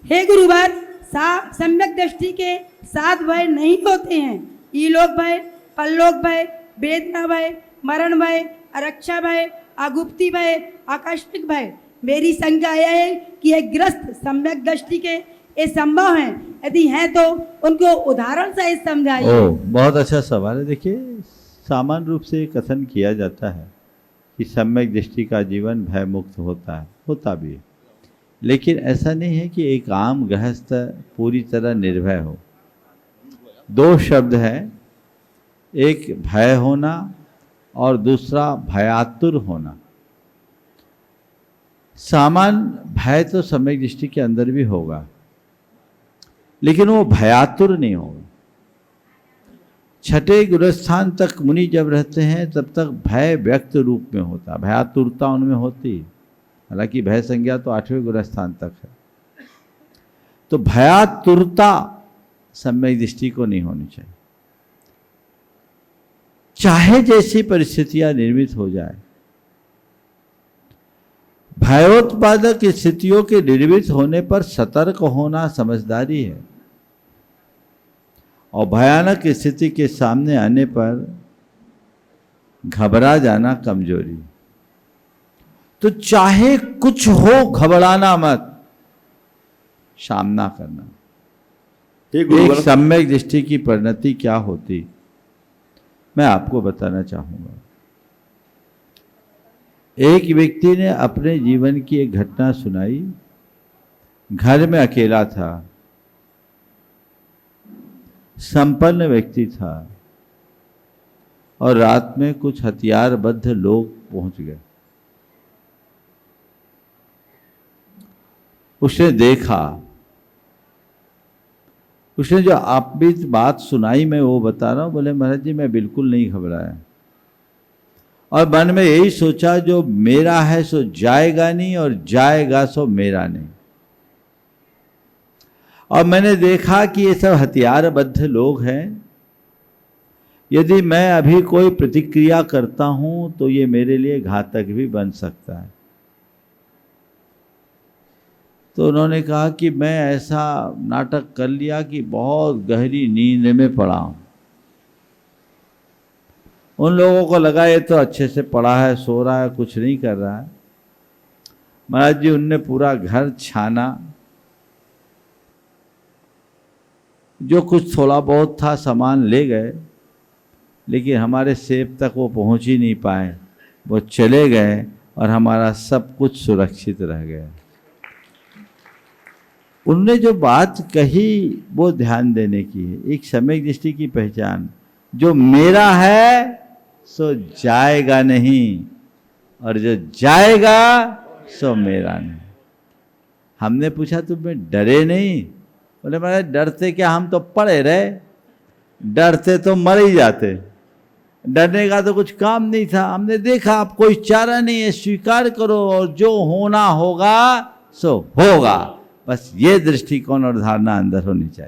हे गुरुवर, सम्यक दृष्टि के 7 भय नहीं होते हैं। ईलोक भय, परलोक भय, वेदना भय, मरण भय, अरक्षा भय, अगुप्ती भय, आकस्मिक भय। मेरी शंका यह है कि ये ग्रस्त सम्यक दृष्टि के ये संभव हैं? यदि हैं तो उनको उदाहरण सहित समझाइए। बहुत अच्छा सवाल है। देखिए, सामान्य रूप से कथन किया जाता है कि सम्यक दृष्टि का जीवन भय मुक्त होता है, होता भी है, लेकिन ऐसा नहीं है कि एक आम गृहस्थ पूरी तरह निर्भय हो। 2 शब्द हैं, एक भय होना और दूसरा भयातुर होना। सामान्य भय तो सम्यक दृष्टि के अंदर भी होगा, लेकिन वो भयातुर नहीं होगा। 6ठे गुरुस्थान तक मुनि जब रहते हैं तब तक भय व्यक्त रूप में होता, भयातुरता उनमें होती। हालांकि भय संज्ञा तो 8वें गुरुस्थान तक है। तो भयातुरता सम्यक दृष्टि को नहीं होनी चाहिए। चाहे जैसी परिस्थितियां निर्मित हो जाए, भयोत्पादक स्थितियों के निर्मित होने पर सतर्क होना समझदारी है, और भयानक स्थिति के सामने आने पर घबरा जाना कमजोरी। तो चाहे कुछ हो, घबराना मत, सामना करना। एक सम्यक दृष्टि की परिणति क्या होती, मैं आपको बताना चाहूंगा। एक व्यक्ति ने अपने जीवन की एक घटना सुनाई। घर में अकेला था, संपन्न व्यक्ति था, और रात में कुछ हथियारबद्ध लोग पहुंच गए। उसने देखा, उसने जो आप भी बात सुनाई, मैं वो बता रहा हूँ। बोले महाराज जी, मैं बिल्कुल नहीं घबराया, और मन में यही सोचा जो मेरा है सो जाएगा नहीं, और जाएगा सो मेरा नहीं। और मैंने देखा कि ये सब हथियारबद्ध लोग हैं। यदि मैं अभी कोई प्रतिक्रिया करता हूं तो ये मेरे लिए घातक भी बन सकता है। तो उन्होंने कहा कि मैं ऐसा नाटक कर लिया कि बहुत गहरी नींद में पड़ा हूं। उन लोगों को लगा ये तो अच्छे से पड़ा है, सो रहा है, कुछ नहीं कर रहा है। महाराज जी, उनने पूरा घर छाना, जो कुछ थोड़ा बहुत था सामान ले गए, लेकिन हमारे सेफ तक वो पहुंच ही नहीं पाए। वो चले गए और हमारा सब कुछ सुरक्षित रह गया। उनने जो बात कही वो ध्यान देने की है। एक सम्यक दृष्टि की पहचान, जो मेरा है सो जाएगा नहीं, और जो जाएगा सो मेरा नहीं। हमने पूछा तुम्हें डरे नहीं? बोले महाराज डरते क्या, हम तो पड़े रहे, डरते तो मर ही जाते, डरने का तो कुछ काम नहीं था। हमने देखा अब कोई चारा नहीं है, स्वीकार करो, और जो होना होगा सो होगा। बस ये दृष्टिकोण और धारणा अंदर होनी चाहिए।